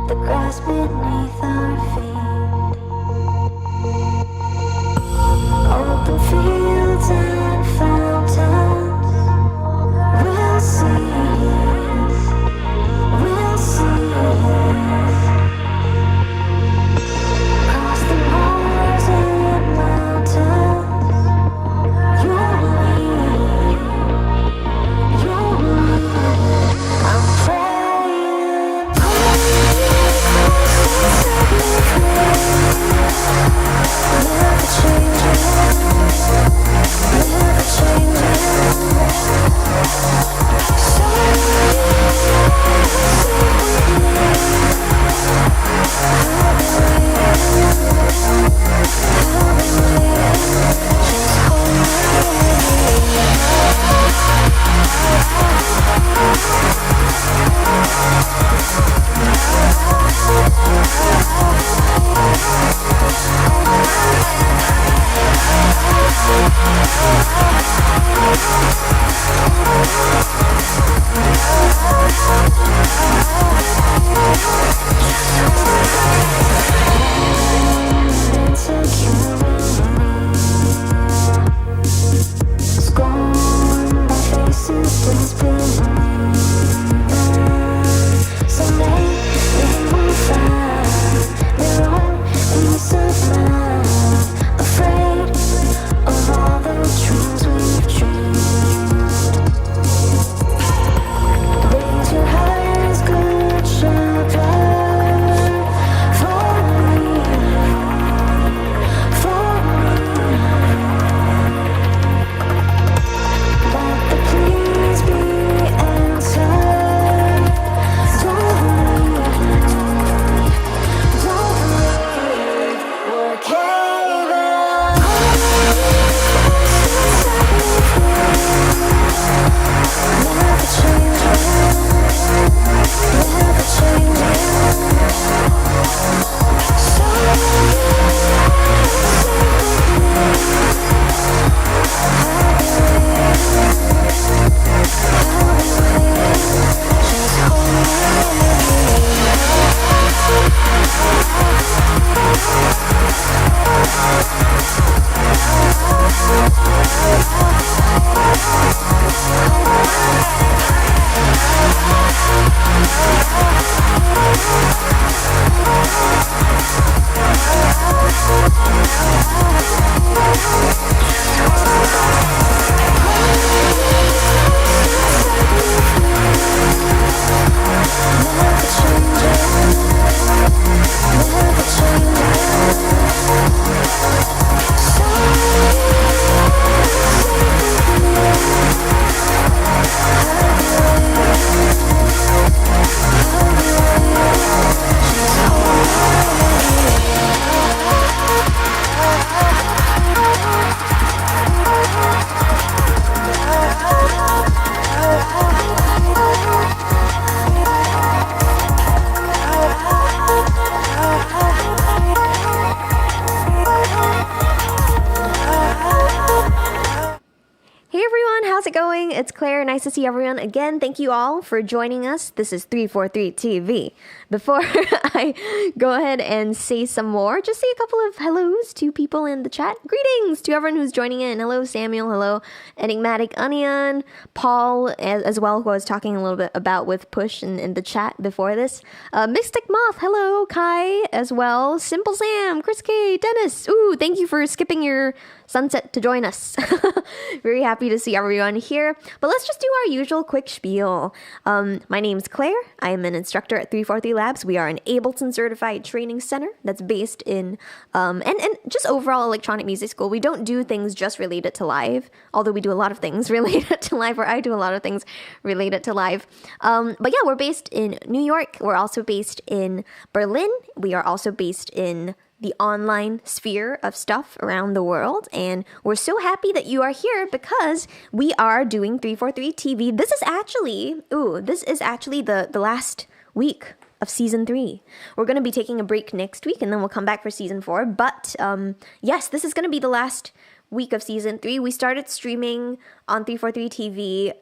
the grass beneath our feet. Open fields and fountains, we'll see, we'll see. Across the moors and mountains, you'll lead, you'll lead. I'm praying, set me free. Never changing, never changing. So It's Claire. Nice to see everyone again. Thank you all for joining us. This is 343 TV. Before I go ahead and say some more, just say a couple of hellos to people in the chat. Greetings to everyone who's joining in. Hello, Samuel. Hello, Enigmatic Onion. Paul, as well, who I was talking a little bit about with Push in the chat before this. Mystic Moth. Hello, Kai, as well. Simple Sam, Chris K, Dennis. Ooh, thank you for skipping your sunset to join us. Very happy to see everyone here. But let's just do our usual quick spiel. My name's Claire. I am an instructor at 343 Labs. We are an Ableton-Certified training center that's based in, and just overall electronic music school. We don't do things just related to live, although we do a lot of things related to live, or I do a lot of things related to live. But yeah, we're based in New York. We're also based in Berlin. We are also based in the online sphere of stuff around the world, and we're so happy that you are here because we are doing 343 TV. This is actually the last week of season 3. We're going to be taking a break next week, and then we'll come back for season 4. But yes, this is going to be the last week of season 3. We started streaming on 343 TV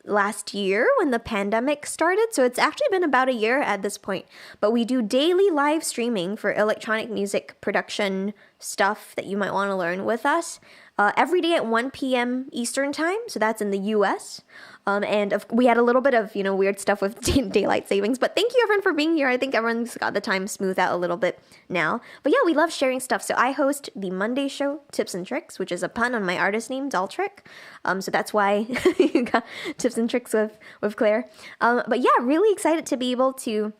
last year when the pandemic started. So it's actually been about a year at this point. But we do daily live streaming for electronic music production stuff that you might want to learn with us. Every day at 1 p.m. Eastern time, so that's in the US. We had a little bit of, weird stuff with daylight savings, but thank you everyone for being here. I think everyone's got the time smoothed out a little bit now. But yeah, we love sharing stuff. So I host the Monday show, Tips and Tricks, which is a pun on my artist name, dolltr. So that's why you got Tips and Tricks with Claire. But yeah, really excited to be able to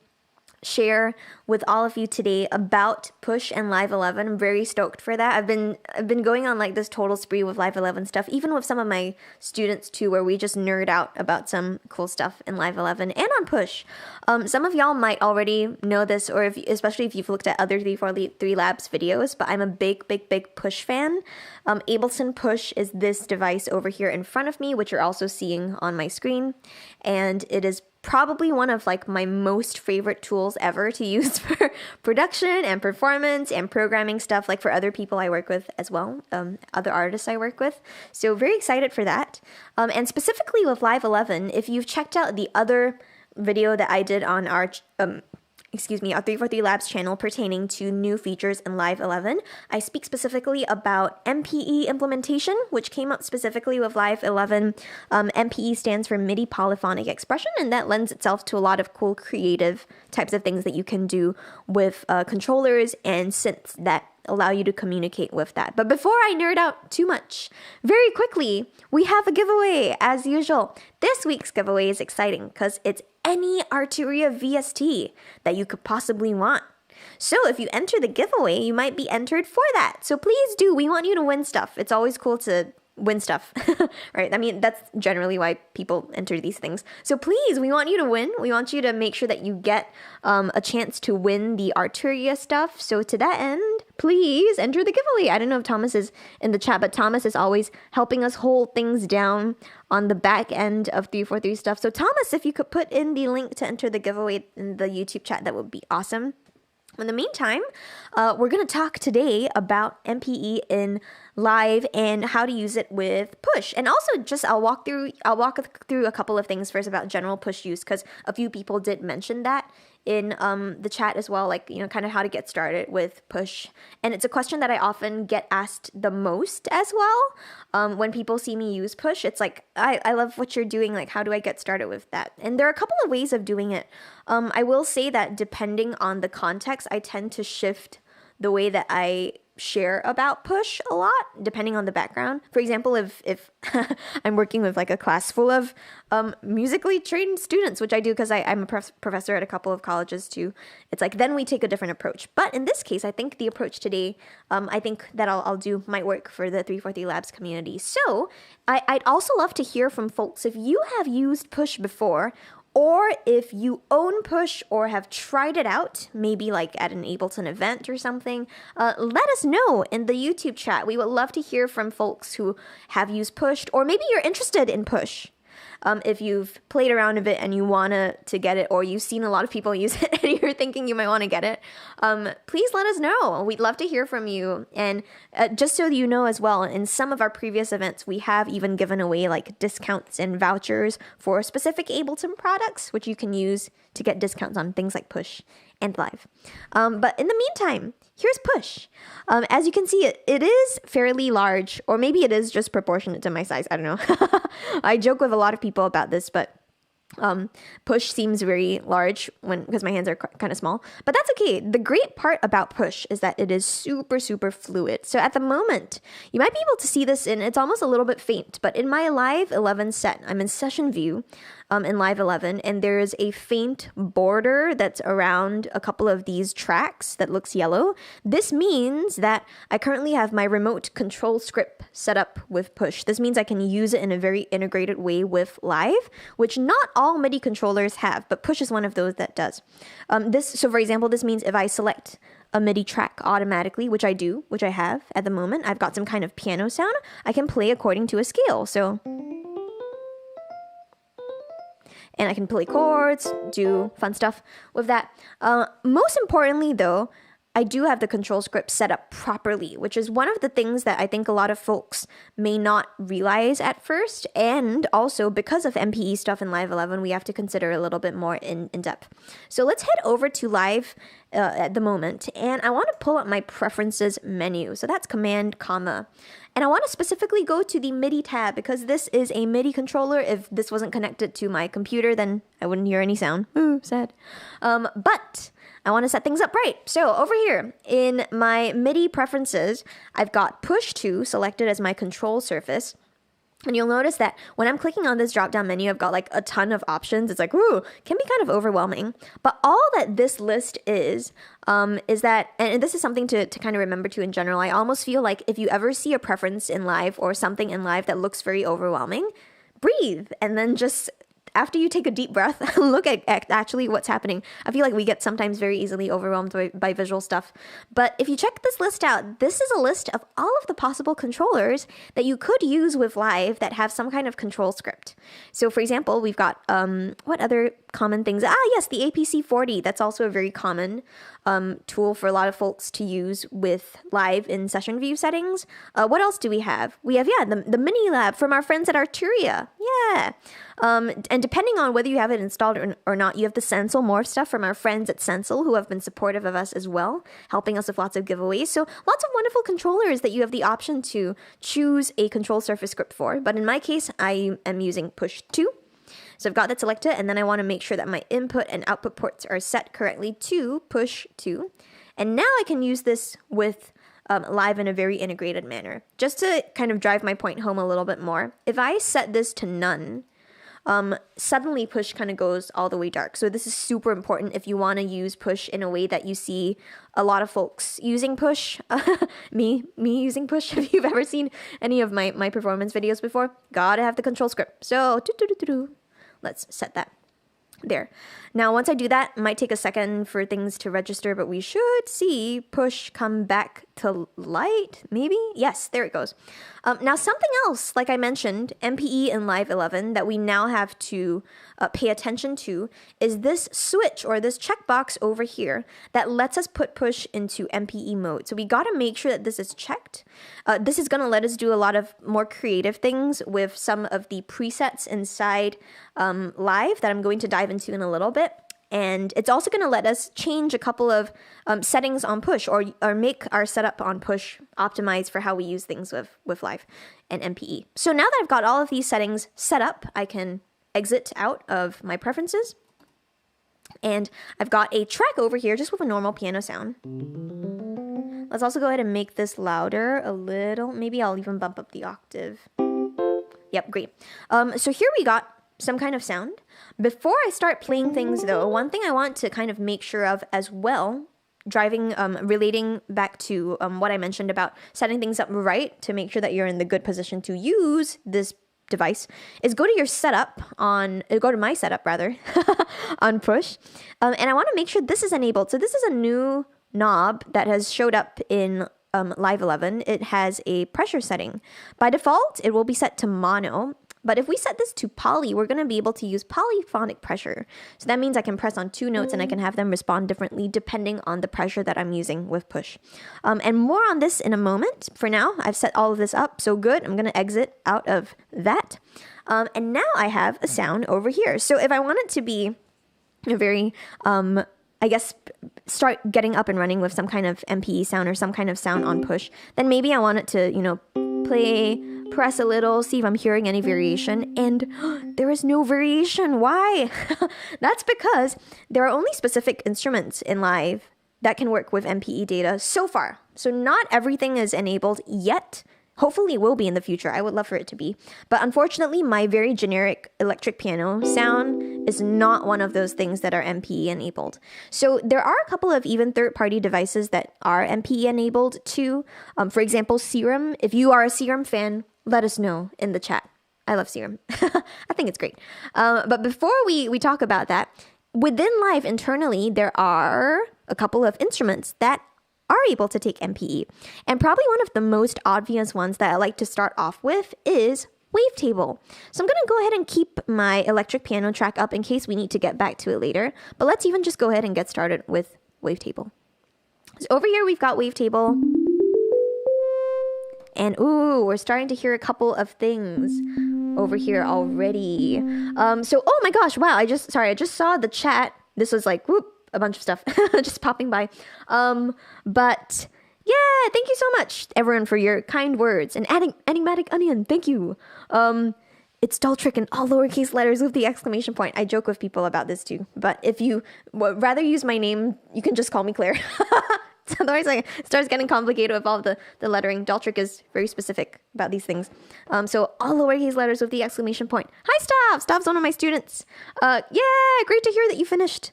share with all of you today about Push and Live 11. I'm very stoked for that. I've been going on like this total spree with Live 11 stuff, even with some of my students too, where we just nerd out about some cool stuff in Live 11 and on Push. Some of y'all might already know this, or especially if you've looked at other 343 Labs videos, but I'm a big Push fan. Ableton Push is this device over here in front of me, which you're also seeing on my screen, and it is probably one of like my most favorite tools ever to use for production and performance and programming stuff, like for other people I work with as well, other artists I work with. So very excited for that. And specifically with Live 11, if you've checked out the other video that I did on our our 343 Labs channel pertaining to new features in Live 11, I speak specifically about MPE implementation, which came up specifically with Live 11. MPE stands for MIDI Polyphonic Expression, and that lends itself to a lot of cool creative types of things that you can do with controllers and synths that allow you to communicate with that. But before I nerd out too much, very quickly, we have a giveaway as usual. This week's giveaway is exciting because it's any Arturia VST that you could possibly want. So if you enter the giveaway, you might be entered for that. So please do. We want you to win stuff. It's always cool to win stuff, right? I mean, that's generally why people enter these things. So please, we want you to win. We want you to make sure that you get a chance to win the Arturia stuff. So to that end, please enter the giveaway. I don't know if Thomas is in the chat, but Thomas is always helping us hold things down on the back end of 343 stuff. So Thomas, if you could put in the link to enter the giveaway in the YouTube chat, that would be awesome. In the meantime, we're going to talk today about MPE in Live and how to use it with Push. And also I'll walk through a couple of things first about general Push use, because a few people did mention that in the chat as well, like, kind of how to get started with Push. And it's a question that I often get asked the most as well. When people see me use Push, it's like, I love what you're doing. Like, how do I get started with that? And there are a couple of ways of doing it. I will say that depending on the context, I tend to shift the way that I share about Push a lot, depending on the background. For example, if I'm working with like a class full of musically trained students, which I do because I'm a professor at a couple of colleges too, it's like then we take a different approach. But in this case, I think the approach today, I think that I'll do might work for the 343 Labs community. So I'd also love to hear from folks if you have used Push before, or if you own Push or have tried it out, maybe like at an Ableton event or something, let us know in the YouTube chat. We would love to hear from folks who have used Push, or maybe you're interested in Push. If you've played around a bit and you want to get it, or you've seen a lot of people use it and you're thinking you might want to get it, please let us know. We'd love to hear from you. And just so you know as well, in some of our previous events, we have even given away like discounts and vouchers for specific Ableton products, which you can use to get discounts on things like Push and Live. But in the meantime, here's Push. As you can see, it is fairly large, or maybe it is just proportionate to my size. I don't know. I joke with a lot of people about this, but Push seems very large because my hands are kind of small, but that's okay. The great part about Push is that it is super fluid. So at the moment, you might be able to see this it's almost a little bit faint, but in my Live 11 set, I'm in session view in Live 11, and there's a faint border that's around a couple of these tracks that looks yellow. This means that I currently have my remote control script set up with Push. This means I can use it in a very integrated way with Live, which not all MIDI controllers have, but Push is one of those that does. So for example, this means if I select a MIDI track automatically, which I have at the moment, I've got some kind of piano sound, I can play according to a scale. So, and I can play chords, do fun stuff with that. Most importantly though, I do have the control script set up properly, which is one of the things that I think a lot of folks may not realize at first. And also because of MPE stuff in Live 11, we have to consider a little bit more in depth. So let's head over to Live at the moment. And I want to pull up my preferences menu. So that's Command, comma. And I want to specifically go to the MIDI tab because this is a MIDI controller. If this wasn't connected to my computer, then I wouldn't hear any sound. Ooh, sad. But I want to set things up right. So over here in my MIDI preferences, I've got Push 2 selected as my control surface. And you'll notice that when I'm clicking on this drop-down menu, I've got like a ton of options. It's like, ooh, can be kind of overwhelming. But all that this list is that, and this is something to kind of remember too in general, I almost feel like if you ever see a preference in Live or something in Live that looks very overwhelming, breathe and then just after you take a deep breath, look at actually what's happening. I feel like we get sometimes very easily overwhelmed by visual stuff. But if you check this list out, this is a list of all of the possible controllers that you could use with Live that have some kind of control script. So for example, we've got, what other common things? Yes, the APC40. That's also a very common tool for a lot of folks to use with Live in session view settings. What else do we have? We have, the mini lab from our friends at Arturia. Yeah. And depending on whether you have it installed or not, you have the Sensel Morph stuff from our friends at Sensel who have been supportive of us as well, helping us with lots of giveaways. So lots of wonderful controllers that you have the option to choose a control surface script for. But in my case, I am using Push 2. So I've got that selected, and then I want to make sure that my input and output ports are set correctly to Push 2. And now I can use this with Live in a very integrated manner. Just to kind of drive my point home a little bit more, if I set this to none, suddenly Push kind of goes all the way dark. So this is super important if you want to use Push in a way that you see a lot of folks using Push. me using Push. If you've ever seen any of my performance videos before, gotta have the control script. So let's set that there. Now, once I do that, it might take a second for things to register, but we should see Push come back to light, maybe? Yes, there it goes. Now, something else, like I mentioned, MPE and Live 11, that we now have to pay attention to is this switch or this checkbox over here that lets us put Push into MPE mode. So we got to make sure that this is checked. This is going to let us do a lot of more creative things with some of the presets inside Live that I'm going to dive into in a little bit. And it's also going to let us change a couple of settings on Push or make our setup on Push optimized for how we use things with Live and MPE. So now that I've got all of these settings set up, I can exit out of my preferences. And I've got a track over here just with a normal piano sound. Let's also go ahead and make this louder a little. Maybe I'll even bump up the octave. Yep, great. So here we got some kind of sound. Before I start playing things though, one thing I want to kind of make sure of as well, relating back to what I mentioned about setting things up right to make sure that you're in the good position to use this device, is go to my setup rather, on Push. And I want to make sure this is enabled. So this is a new knob that has showed up in Live 11. It has a pressure setting. By default, it will be set to mono. But if we set this to poly, we're going to be able to use polyphonic pressure. So that means I can press on two notes and I can have them respond differently depending on the pressure that I'm using with Push. And more on this in a moment. For now, I've set all of this up. So good. I'm going to exit out of that. And now I have a sound over here. So if I want it to be a very, start getting up and running with some kind of MPE sound or some kind of sound on Push, then maybe I want it to, press a little, see if I'm hearing any variation, and there is no variation. Why? That's because there are only specific instruments in Live that can work with MPE data so far. So not everything is enabled yet. Hopefully it will be in the future. I would love for it to be. But unfortunately, my very generic electric piano sound is not one of those things that are MPE enabled. So there are a couple of even third-party devices that are MPE enabled too. For example, Serum. If you are a Serum fan, let us know in the chat. I love Serum. I think it's great. But before we talk about that, within Live internally, there are a couple of instruments that are able to take MPE. And probably one of the most obvious ones that I like to start off with is Wavetable. So I'm going to go ahead and keep my electric piano track up in case we need to get back to it later. But let's even just go ahead and get started with Wavetable. So over here we've got Wavetable. And ooh, we're starting to hear a couple of things over here already. So oh my gosh, wow, I just saw the chat. This was like whoop, a bunch of stuff just popping by. But yeah, thank you so much everyone for your kind words. And adding enigmatic onion, thank you. It's dolltr in all lowercase letters with the exclamation point. I joke with people about this too. But if you would rather use my name, you can just call me Claire. Otherwise, it starts getting complicated with all the lettering. Dolltr is very specific about these things. So all lowercase letters with the exclamation point. Hi, Stav! Stav's one of my students. Yeah, great to hear that you finished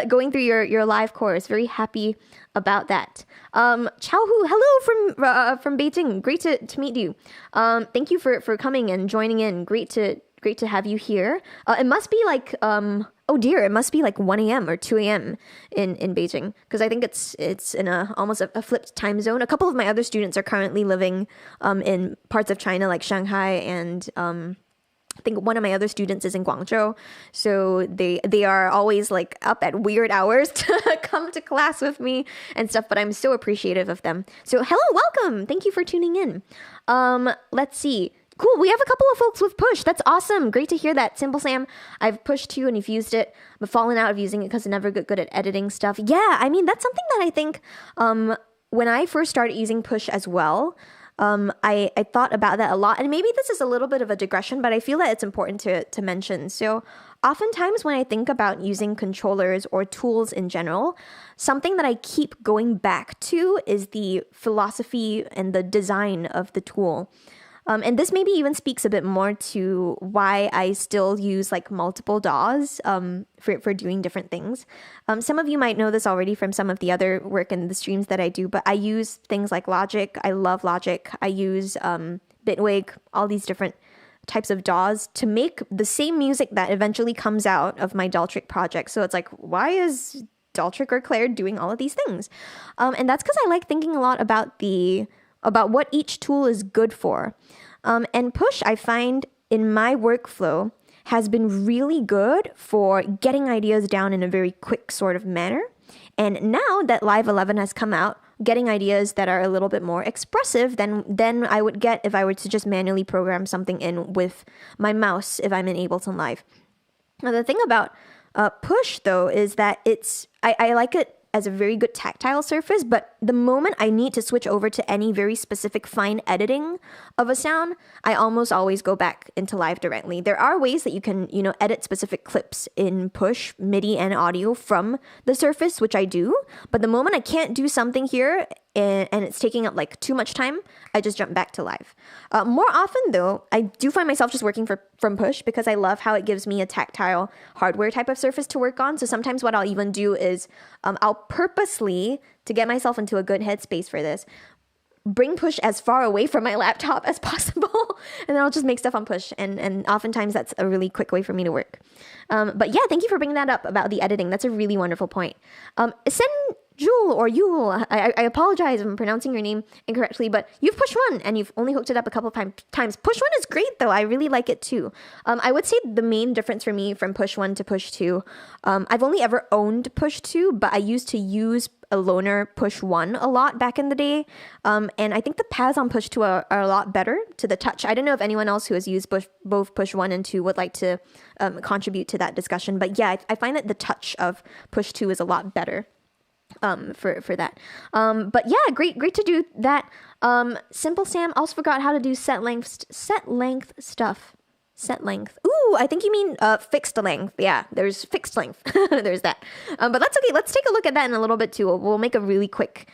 going through your live course. Very happy about that. Chao Hu, hello from Beijing. Great to meet you. Thank you for coming and joining in. Great to have you here. It must be like oh dear, it must be like 1 a.m. or 2 a.m. in Beijing, because I think it's in almost a flipped time zone. A couple of my other students are currently living in parts of China like Shanghai, and I think one of my other students is in Guangzhou, so they are always like up at weird hours to come to class with me and stuff, but I'm so appreciative of them. So hello, welcome. Thank you for tuning in. Let's see. Cool, we have a couple of folks with Push. That's awesome. Great to hear that. Simple Sam, I've pushed too and you've used it, but fallen out of using it because I never got good at editing stuff. Yeah, I mean, that's something that I think when I first started using Push as well, I thought about that a lot. And maybe this is a little bit of a digression, but I feel that it's important to mention. So oftentimes when I think about using controllers or tools in general, something that I keep going back to is the philosophy and the design of the tool. And this maybe even speaks a bit more to why I still use like multiple DAWs for doing different things. Some of you might know this already from some of the other work in the streams that I do, but I use things like Logic. I love Logic. I use Bitwig, all these different types of DAWs to make the same music that eventually comes out of my dolltr project. So it's like, why is dolltr or Claire doing all of these things? And that's because I like thinking a lot about what each tool is good for. And Push, I find in my workflow, has been really good for getting ideas down in a very quick sort of manner. And now that Live 11 has come out, getting ideas that are a little bit more expressive than I would get if I were to just manually program something in with my mouse if I'm in Ableton Live. Now, the thing about Push, though, is that I like it as a very good tactile surface, but the moment I need to switch over to any very specific fine editing of a sound, I almost always go back into Live directly. There are ways that you can, edit specific clips in Push, MIDI and audio from the surface, which I do, but the moment I can't do something here and it's taking up like too much time, I just jump back to Live. More often though, I do find myself just working from Push because I love how it gives me a tactile hardware type of surface to work on. So sometimes what I'll even do is I'll purposely, to get myself into a good headspace for this, bring Push as far away from my laptop as possible, and then I'll just make stuff on Push, and oftentimes that's a really quick way for me to work. But yeah, thank you for bringing that up about the editing. That's a really wonderful point. Jewel or Yule, I apologize if I'm pronouncing your name incorrectly, but you've Push 1 and you've only hooked it up a couple of times. Push 1 is great though. I really like it too. I would say the main difference for me from Push 1 to Push 2, I've only ever owned Push 2, but I used to use a loaner Push 1 a lot back in the day. And I think the pads on Push 2 are a lot better to the touch. I don't know if anyone else who has used both Push 1 and 2 would like to contribute to that discussion. But yeah, I find that the touch of Push 2 is a lot better. For that. But yeah, great to do that. Simple Sam also forgot how to do set length stuff. Set length. Ooh, I think you mean fixed length. Yeah, there's fixed length. There's that. But that's okay. Let's take a look at that in a little bit too. We'll make a really quick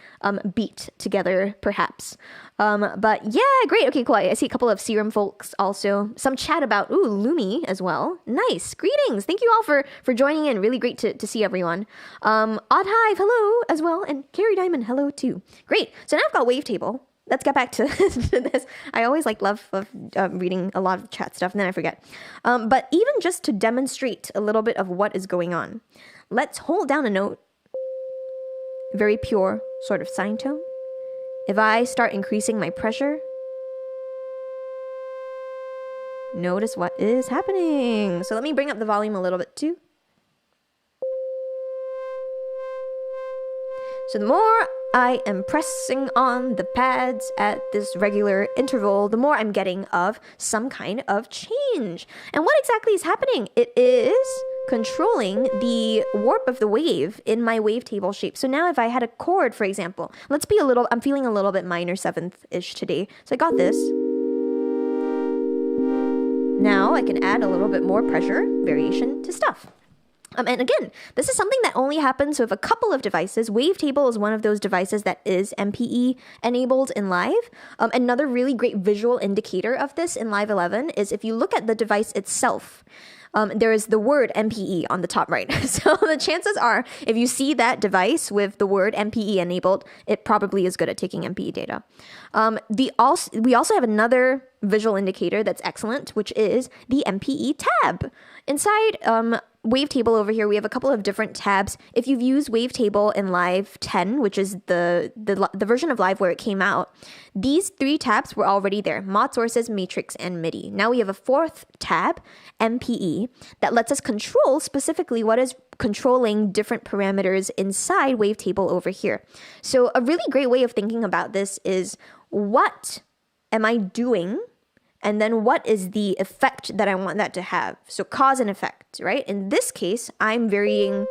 beat together, perhaps. But yeah, great. Okay, cool. I see a couple of Serum folks also. Some chat about Lumi as well. Nice. Greetings. Thank you all for joining in. Really great to see everyone. Odd Hive, hello as well. And Carrie Diamond, hello too. Great. So now I've got Wavetable. Let's get back to this. I always love reading a lot of chat stuff and then I forget. But even just to demonstrate a little bit of what is going on, let's hold down a note. Very pure sort of sine tone. If I start increasing my pressure, notice what is happening. So let me bring up the volume a little bit too. So the more I am pressing on the pads at this regular interval, the more I'm getting of some kind of change. And what exactly is happening? It is controlling the warp of the wave in my wavetable shape. So now if I had a chord, for example, I'm feeling a little bit minor 7th-ish today. So I got this. Now I can add a little bit more pressure variation to stuff. And again, this is something that only happens with a couple of devices. Wavetable is one of those devices that is MPE enabled in Live. Another really great visual indicator of this in Live 11 is if you look at the device itself, there is the word MPE on the top right. So the chances are, if you see that device with the word MPE enabled, it probably is good at taking MPE data. We also have another visual indicator that's excellent, which is the MPE tab. Inside Wavetable over here, we have a couple of different tabs. If you've used Wavetable in Live 10, which is the version of Live where it came out, these 3 tabs were already there: mod sources, matrix, and MIDI. Now we have a 4th tab, MPE, that lets us control specifically what is controlling different parameters inside Wavetable over here. So a really great way of thinking about this is, what am I doing? And then what is the effect that I want that to have? So cause and effect, right? In this case, I'm varying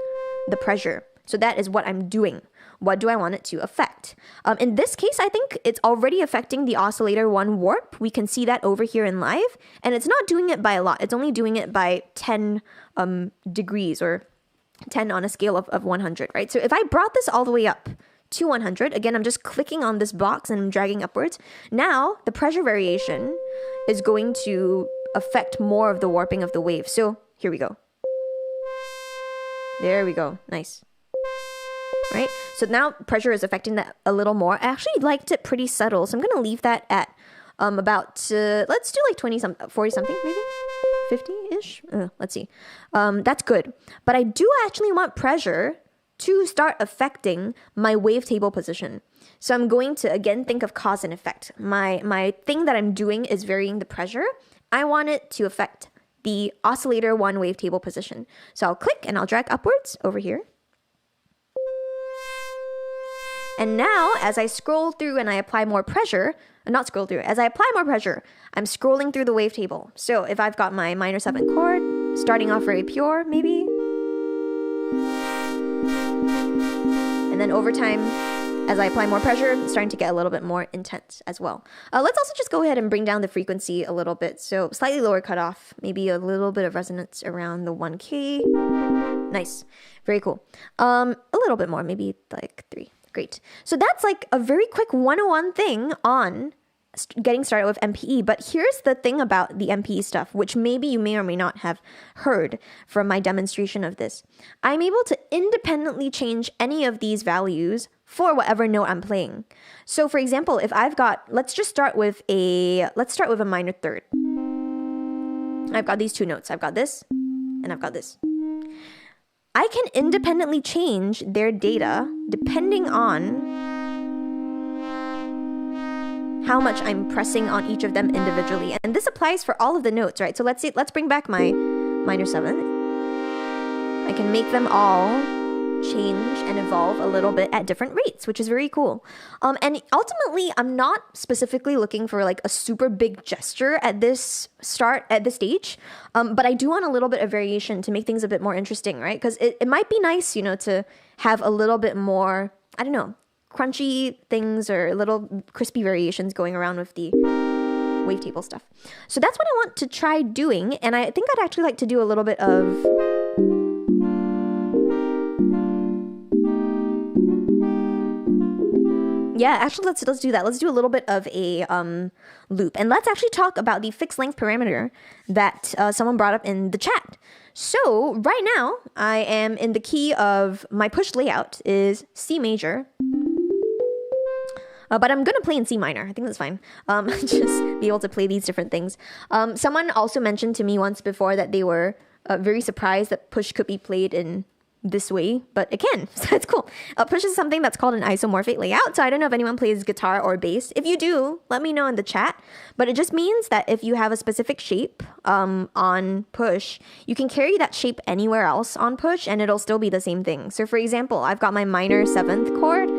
the pressure. So that is what I'm doing. What do I want it to affect? In this case, I think it's already affecting the oscillator 1 warp. We can see that over here in Live. And it's not doing it by a lot. It's only doing it by 10 degrees, or 10 on a scale of 100, right? So if I brought this all the way up to 100, again, I'm just clicking on this box and I'm dragging upwards. Now the pressure variation is going to affect more of the warping of the wave. So here we go. There we go. Nice. Right? So now pressure is affecting that a little more. I actually liked it pretty subtle, so I'm going to leave that at about, let's do like 40 something maybe? 50-ish? Let's see. That's good. But I do actually want pressure to start affecting my wavetable position. So I'm going to, again, think of cause and effect. My thing that I'm doing is varying the pressure. I want it to affect the oscillator 1 wavetable position. So I'll click and I'll drag upwards over here. And now, as I scroll through and I apply more pressure, as I apply more pressure, I'm scrolling through the wavetable. So if I've got my minor 7 chord, starting off very pure, maybe. And then over time, as I apply more pressure, it's starting to get a little bit more intense as well. Let's also just go ahead and bring down the frequency a little bit. So slightly lower cutoff, maybe a little bit of resonance around the 1K. Nice. Very cool. A little bit more, maybe like 3. Great. So that's like a very quick 101 thing on getting started with MPE. But here's the thing about the MPE stuff, which maybe you may or may not have heard from my demonstration of this. I'm able to independently change any of these values for whatever note I'm playing. So for example, if I've got, let's start with a minor 3rd. I've got these 2 notes. I've got this and I've got this. I can independently change their data depending on how much I'm pressing on each of them individually. And this applies for all of the notes, right? So let's bring back my minor 7. I can make them all change and evolve a little bit at different rates, which is very cool. And ultimately, I'm not specifically looking for like a super big gesture at this stage, but I do want a little bit of variation to make things a bit more interesting, right? Because it might be nice, to have a little bit more, I don't know, crunchy things or little crispy variations going around with the wavetable stuff. So that's what I want to try doing, and I think I'd actually like to do a little bit of let's do that. Let's do a little bit of a loop, and let's actually talk about the fixed length parameter that someone brought up in the chat. So right now I am in the key of my push layout is C major. But I'm going to play in C minor. I think that's fine. Just be able to play these different things. Someone also mentioned to me once before that they were very surprised that push could be played in this way, but again, so it's cool. Push is something that's called an isomorphic layout, so I don't know if anyone plays guitar or bass. If you do, let me know in the chat. But it just means that if you have a specific shape on push, you can carry that shape anywhere else on push and it'll still be the same thing. So for example, I've got my minor 7th chord.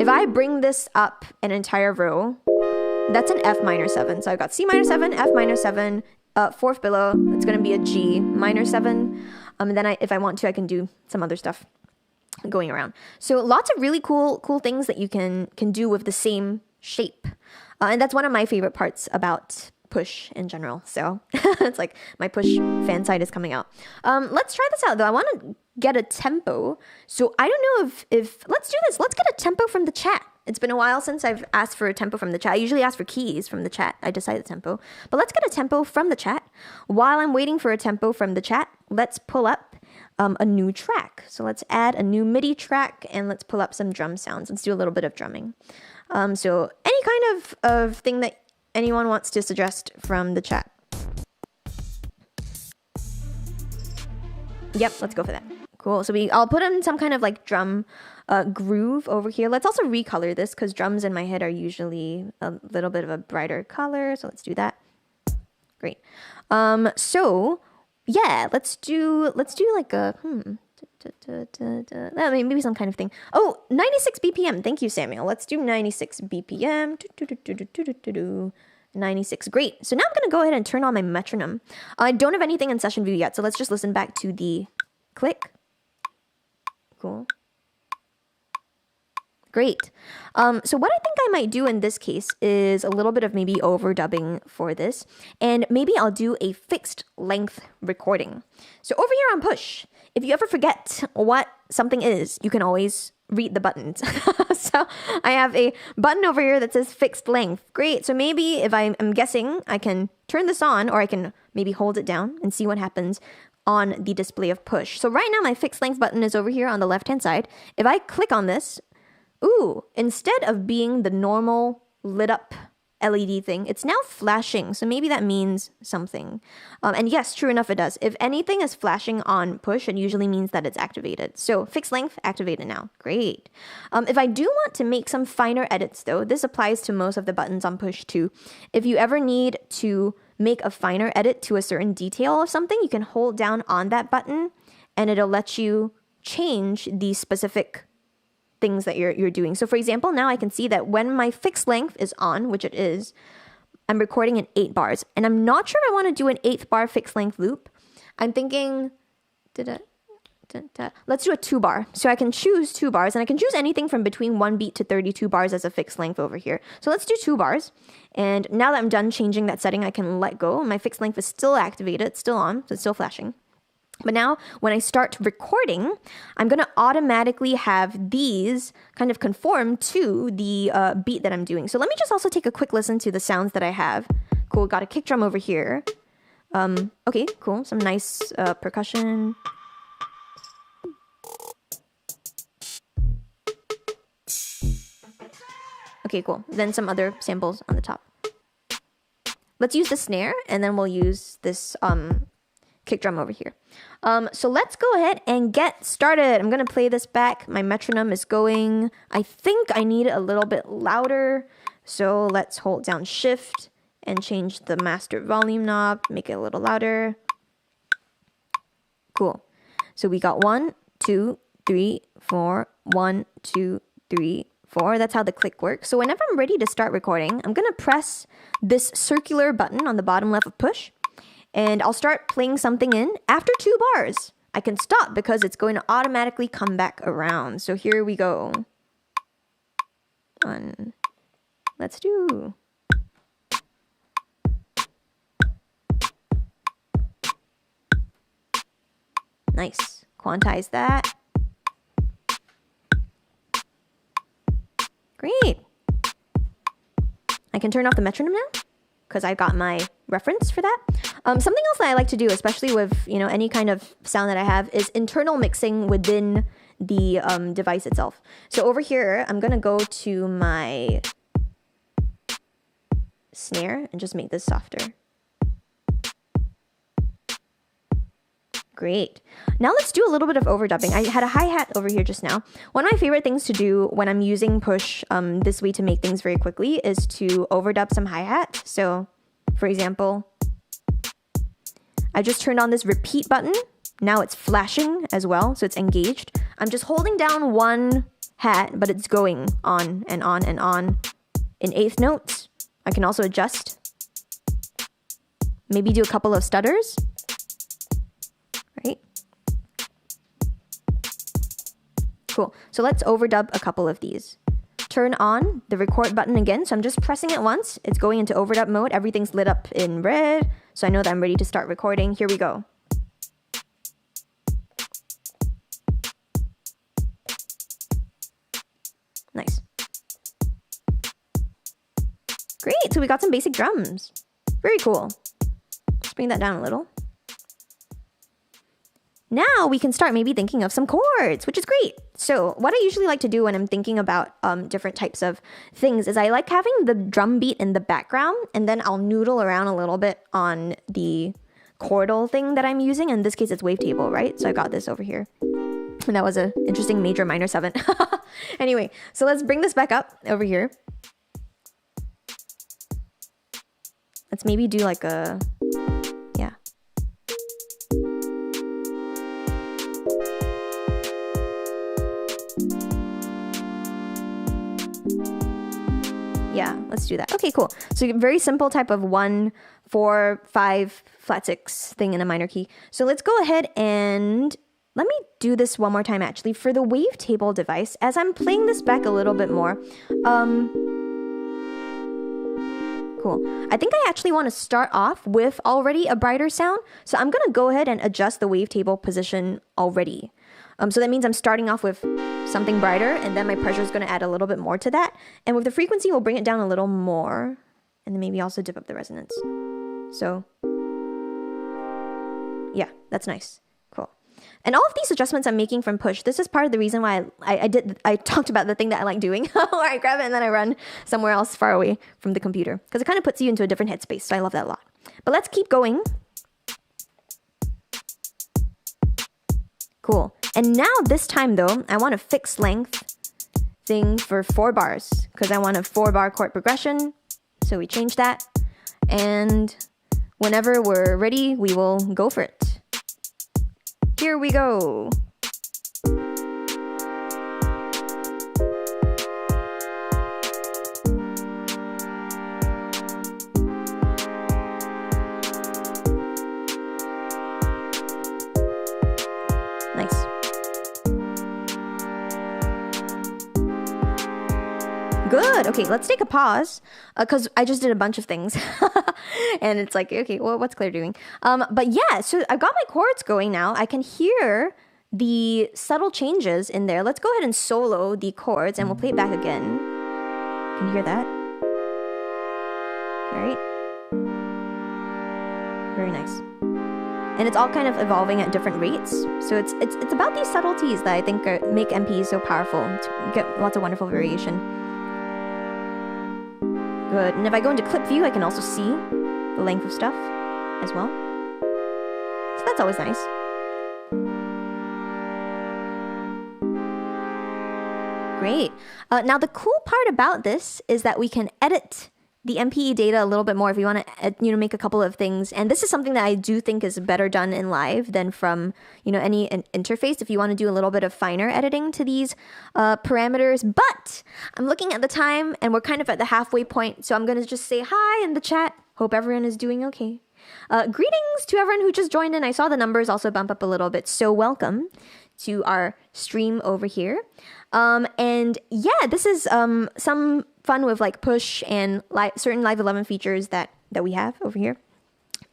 if I bring this up an entire row, that's an F minor 7. So I've got C minor 7, F minor 7, fourth below, it's going to be a G minor 7. And then if I want to, I can do some other stuff going around. So lots of really cool things that you can do with the same shape. And that's one of my favorite parts about Push in general. So it's like my Push fan side is coming out. Let's try this out though. I want to get a tempo. So I don't know if let's do this. Let's get a tempo from the chat. It's been a while since I've asked for a tempo from the chat. I usually ask for keys from the chat. I decide the tempo. But let's get a tempo from the chat. While I'm waiting for a tempo from the chat, let's pull up a new track. So let's add a new MIDI track and let's pull up some drum sounds. Let's do a little bit of drumming. So any kind of thing that anyone wants to suggest from the chat. Yep, let's go for that. Cool. So I'll put in some kind of like drum groove over here. Let's also recolor this because drums in my head are usually a little bit of a brighter color. So let's do that. Great. So yeah, let's do like a maybe some kind of thing. Oh, 96 BPM. Thank you, Samuel. Let's do 96 BPM. 96. Great. So now I'm going to go ahead and turn on my metronome. I don't have anything in session view yet, so let's just listen back to the click. Cool. Great. So what I think I might do in this case is a little bit of maybe overdubbing for this. And maybe I'll do a fixed length recording. So over here on Push, if you ever forget what something is, you can always read the buttons. So I have a button over here that says fixed length. Great. So maybe if I'm guessing, I can turn this on or I can maybe hold it down and see what happens on the display of Push. So right now my fixed length button is over here on the left-hand side. If I click on this, ooh, instead of being the normal lit up LED thing, it's now flashing. So maybe that means something. And yes, true enough, it does. If anything is flashing on Push, it usually means that it's activated. So fixed length activated now. Great. If I do want to make some finer edits though, this applies to most of the buttons on Push too. If you ever need to make a finer edit to a certain detail of something, you can hold down on that button and it'll let you change the specific things that you're doing. So for example, now I can see that when my fixed length is on, which it is, I'm recording in 8 bars. And I'm not sure I want to do an 8th bar fixed length loop. I'm thinking, let's do a 2 bar. So I can choose 2 bars and I can choose anything from between 1 beat to 32 bars as a fixed length over here. So let's do 2 bars. And now that I'm done changing that setting, I can let go. My fixed length is still activated, it's still on, so it's still flashing. But now when I start recording, I'm going to automatically have these kind of conform to the beat that I'm doing. So let me just also take a quick listen to the sounds that I have. Cool, got a kick drum over here. Okay, cool, some nice percussion. Okay, cool. Then some other samples on the top. Let's use the snare and then we'll use this kick drum over here. So let's go ahead and get started. I'm going to play this back. My metronome is going. I think I need it a little bit louder. So let's hold down shift and change the master volume knob, make it a little louder. Cool. So we got 1, 2, 3, 4, 1, 2, 3, 4. That's how the click works. So whenever I'm ready to start recording, I'm going to press this circular button on the bottom left of Push. And I'll start playing something in. After 2 bars, I can stop because it's going to automatically come back around. So here we go. 1. Let's do. Nice. Quantize that. Great. I can turn off the metronome now because I got my reference for that. Something else that I like to do, especially with any kind of sound that I have, is internal mixing within the device itself. So over here, I'm gonna go to my snare and just make this softer. Great. Now let's do a little bit of overdubbing. I had a hi-hat over here just now. One of my favorite things to do when I'm using Push this way to make things very quickly is to overdub some hi-hat. So for example, I just turned on this repeat button. Now it's flashing as well, so it's engaged. I'm just holding down one hat, but it's going on and on and on in eighth notes. I can also adjust. Maybe do a couple of stutters, right? Cool. So let's overdub a couple of these. Turn on the record button again. So I'm just pressing it once. It's going into overdub mode. Everything's lit up in red. So I know that I'm ready to start recording. Here we go. Nice. Great. So we got some basic drums. Very cool. Let's bring that down a little. Now we can start maybe thinking of some chords, which is great. So what I usually like to do when I'm thinking about different types of things is I like having the drum beat in the background, and then I'll noodle around a little bit on the chordal thing that I'm using. In this case, it's Wavetable, right? So I got this over here. And that was an interesting major minor 7. Anyway, so let's bring this back up over here. Let's maybe do like a, yeah. Yeah, let's do that. Okay, cool. So very simple type of 1, 4, 5, flat 6 thing in a minor key. So let's go ahead and let me do this one more time actually for the Wavetable device. As I'm playing this back a little bit more, cool. I think I actually want to start off with already a brighter sound. So I'm going to go ahead and adjust the Wavetable position already. So that means I'm starting off with something brighter, and then my pressure is going to add a little bit more to that. And with the frequency, we'll bring it down a little more, and then maybe also dip up the resonance. So yeah, that's nice. Cool. And all of these adjustments I'm making from Push, this is part of the reason why I talked about the thing that I like doing, where I grab it and then I run somewhere else far away from the computer, because it kind of puts you into a different headspace. So I love that a lot. But let's keep going. Cool. And now this time though, I want a fixed length thing for 4 bars, because I want a 4-bar chord progression. So we change that. And whenever we're ready, we will go for it. Here we go. Nice. Good. Okay, let's take a pause because I just did a bunch of things. And it's like, okay, well, what's Claire doing? But yeah, so I've got my chords going now. I can hear the subtle changes in there. Let's go ahead and solo the chords and we'll play it back again. Can you hear that? All right. Very nice. And it's all kind of evolving at different rates. So it's about these subtleties that I think make MPEs so powerful. To get lots of wonderful variation. Good. And if I go into clip view, I can also see the length of stuff as well. So that's always nice. Great. Now the cool part about this is that we can edit the MPE data a little bit more if you want to, make a couple of things. And this is something that I do think is better done in live than from, any interface. If you want to do a little bit of finer editing to these parameters. But I'm looking at the time and we're kind of at the halfway point. So I'm going to just say hi in the chat. Hope everyone is doing okay. Greetings to everyone who just joined in. I saw the numbers also bump up a little bit. So welcome to our stream over here. And yeah, this is some fun with like Push and certain Live 11 features that we have over here.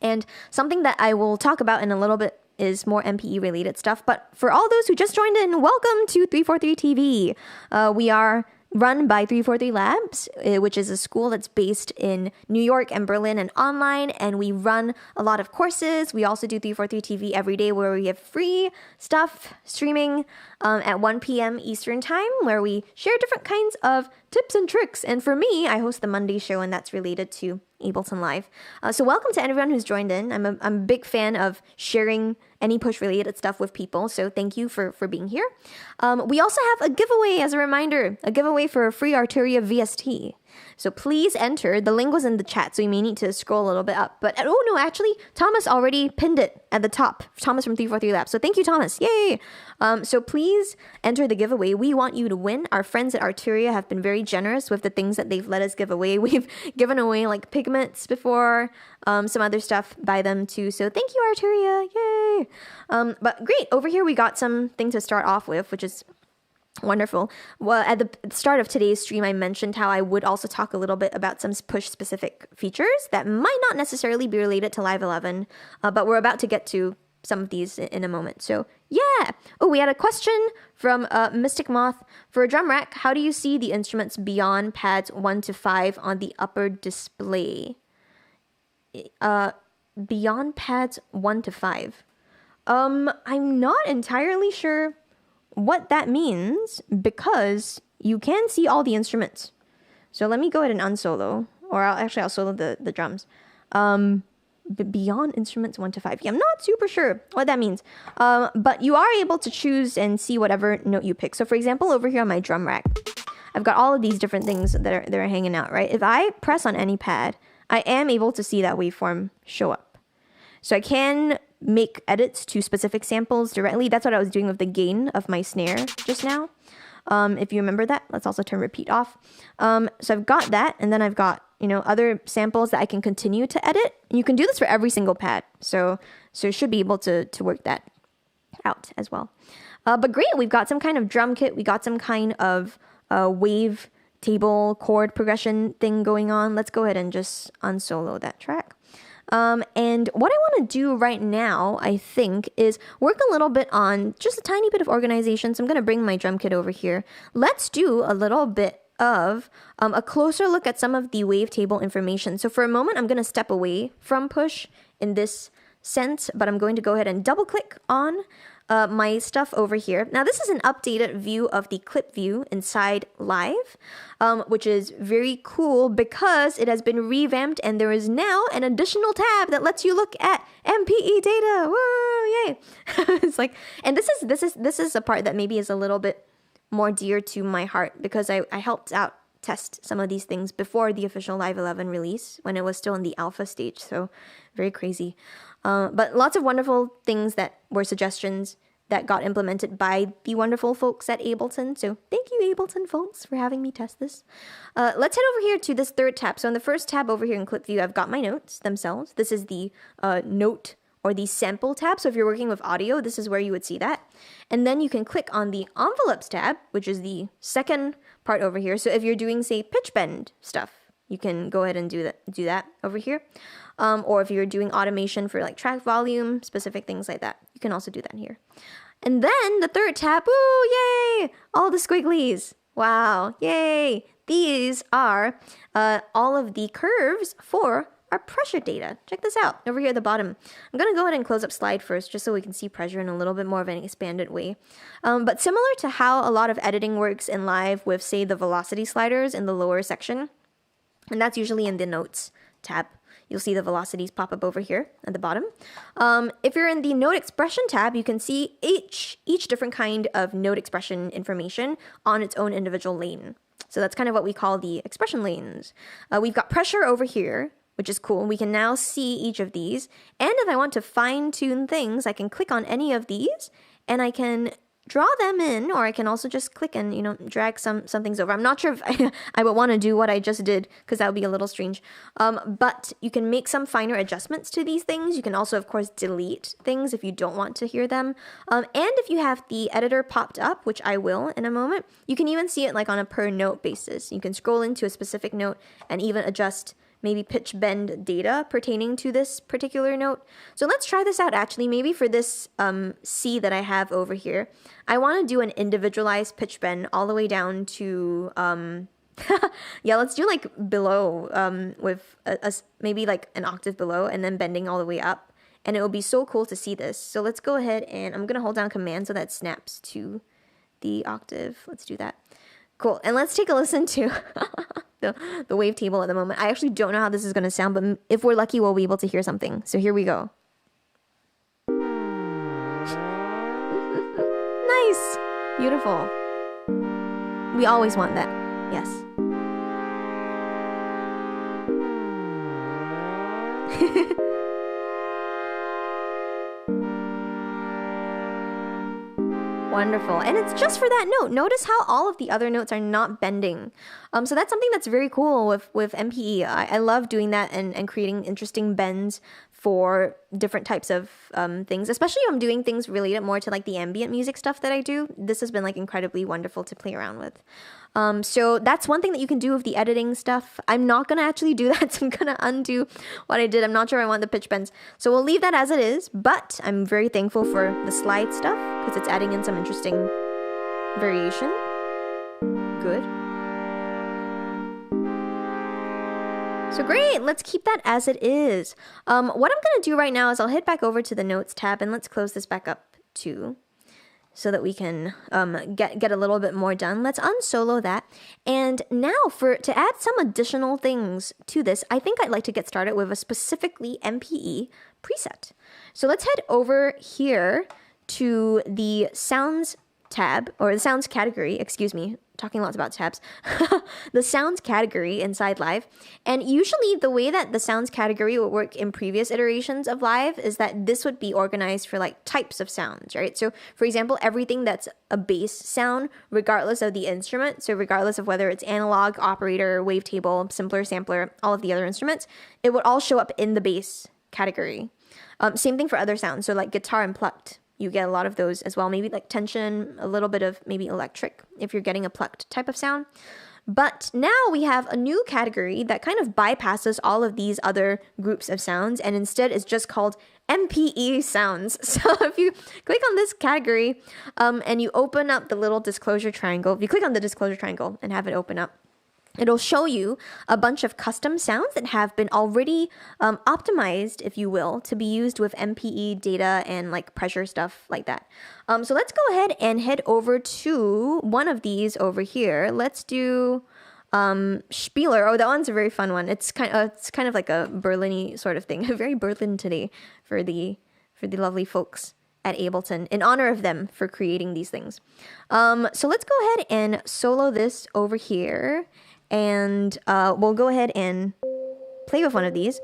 And something that I will talk about in a little bit is more MPE related stuff. But for all those who just joined in, welcome to 343 TV. We are run by 343 Labs, which is a school that's based in New York and Berlin and online, and we run a lot of courses. We also do 343 TV every day where we have free stuff streaming at 1 p.m. Eastern time, where we share different kinds of tips and tricks. And for me, I host the Monday show, and that's related to Ableton Live. So welcome to everyone who's joined in. I'm a big fan of sharing any Push related stuff with people, so thank you for being here. We also have a giveaway as a reminder, a giveaway for a free Arturia VST. So please enter. The link was in the chat, so you may need to scroll a little bit up. But oh no, actually, Thomas already pinned it at the top. Thomas from 343 Labs. So thank you, Thomas. Yay! So please enter the giveaway. We want you to win. Our friends at Arturia have been very generous with the things that they've let us give away. We've given away like pigments before, some other stuff by them too. So thank you, Arturia. Yay! But great. Over here, we got something to start off with, which is wonderful. Well, at the start of today's stream, I mentioned how I would also talk a little bit about some push-specific features that might not necessarily be related to Live 11, but we're about to get to some of these in a moment. So, yeah. Oh, we had a question from Mystic Moth. For a drum rack, how do you see the instruments beyond pads 1 to 5 on the upper display? Beyond pads 1 to 5. I'm not entirely sure what that means, because you can see all the instruments. So let me go ahead and unsolo, or I'll solo the drums. Beyond instruments 1 to 5. Yeah, I'm not super sure what that means. But you are able to choose and see whatever note you pick. So for example, over here on my drum rack, I've got all of these different things that are hanging out, right? If I press on any pad, I am able to see that waveform show up. So I can make edits to specific samples directly. That's what I was doing with the gain of my snare just now. If you remember that, let's also turn repeat off. So I've got that, and then I've got, other samples that I can continue to edit. And you can do this for every single pad. So you should be able to work that out as well. But great, we've got some kind of drum kit. We got some kind of wave table chord progression thing going on. Let's go ahead and just unsolo that track. And what I want to do right now, I think, is work a little bit on just a tiny bit of organization. So I'm going to bring my drum kit over here. Let's do a little bit of a closer look at some of the wavetable information. So for a moment, I'm going to step away from push in this sense, but I'm going to go ahead and double click on my stuff over here. Now, this is an updated view of the clip view inside Live, which is very cool because it has been revamped and there is now an additional tab that lets you look at MPE data. Woo, yay! It's like, and this is a part that maybe is a little bit more dear to my heart because I helped out test some of these things before the official Live 11 release when it was still in the alpha stage. So very crazy. But lots of wonderful things that were suggestions that got implemented by the wonderful folks at Ableton. So thank you, Ableton folks, for having me test this. Let's head over here to this third tab. So in the first tab over here in Clip View, I've got my notes themselves. This is the note or the sample tab. So if you're working with audio, this is where you would see that. And then you can click on the envelopes tab, which is the second part over here. So if you're doing, say, pitch bend stuff, you can go ahead and do that over here. Or if you're doing automation for like track volume, specific things like that, you can also do that here. And then the third tab, woo, yay! All the squigglies. Wow, yay! These are all of the curves for our pressure data. Check this out over here at the bottom. I'm going to go ahead and close up slide first just so we can see pressure in a little bit more of an expanded way. But similar to how a lot of editing works in Live with, say, the velocity sliders in the lower section, and that's usually in the notes tab. You'll see the velocities pop up over here at the bottom. If you're in the note expression tab, you can see each different kind of note expression information on its own individual lane. So that's kind of what we call the expression lanes. We've got pressure over here, which is cool. We can now see each of these. And if I want to fine tune things, I can click on any of these and I can draw them in, or I can also just click and, drag some things over. I'm not sure if I would want to do what I just did because that would be a little strange. But you can make some finer adjustments to these things. You can also, of course, delete things if you don't want to hear them. And if you have the editor popped up, which I will in a moment, you can even see it like on a per note basis. You can scroll into a specific note and even adjust maybe pitch bend data pertaining to this particular note. So let's try this out actually. Maybe for this C that I have over here, I want to do an individualized pitch bend all the way down to, yeah, let's do like below with maybe like an octave below and then bending all the way up. And it will be so cool to see this. So let's go ahead and I'm going to hold down Command so that snaps to the octave. Let's do that. Cool. And let's take a listen to the wavetable at the moment. I actually don't know how this is going to sound, but if we're lucky, we'll be able to hear something. So here we go. Nice. Beautiful. We always want that. Yes. Wonderful. And it's just for that note. Notice how all of the other notes are not bending. So that's something that's very cool with MPE. I love doing that and creating interesting bends for different types of things, especially if I'm doing things related more to like the ambient music stuff that I do. This has been like incredibly wonderful to play around with. So that's one thing that you can do with the editing stuff. I'm not going to actually do that, so I'm going to undo what I did. I'm not sure I want the pitch bends. So we'll leave that as it is, but I'm very thankful for the slide stuff because it's adding in some interesting variation. Good. So great, let's keep that as it is. What I'm going to do right now is I'll head back over to the Notes tab and let's close this back up too, so that we can get a little bit more done. Let's unsolo that. And now to add some additional things to this, I think I'd like to get started with a specifically MPE preset. So let's head over here to the Sounds tab, or the Sounds category, excuse me, talking lots about tabs, the Sounds category inside Live. And usually the way that the Sounds category would work in previous iterations of Live is that this would be organized for like types of sounds, right? So for example, everything that's a bass sound, regardless of the instrument, so regardless of whether it's analog, operator, wavetable, simpler, sampler, all of the other instruments, it would all show up in the bass category. Same thing for other sounds, so like guitar and plucked. You get a lot of those as well. Maybe like tension, a little bit of maybe electric if you're getting a plucked type of sound. But now we have a new category that kind of bypasses all of these other groups of sounds and instead is just called MPE sounds. So if you click on this category and you open up the little disclosure triangle, if you click on the disclosure triangle and have it open up, it'll show you a bunch of custom sounds that have been already optimized, if you will, to be used with MPE data and like pressure stuff like that. So let's go ahead and head over to one of these over here. Let's do Spieler. Oh, that one's a very fun one. It's kind of like a Berlin-y sort of thing. Very Berlin today for the lovely folks at Ableton, in honor of them for creating these things. So let's go ahead and solo this over here. And we'll go ahead and play with one of these.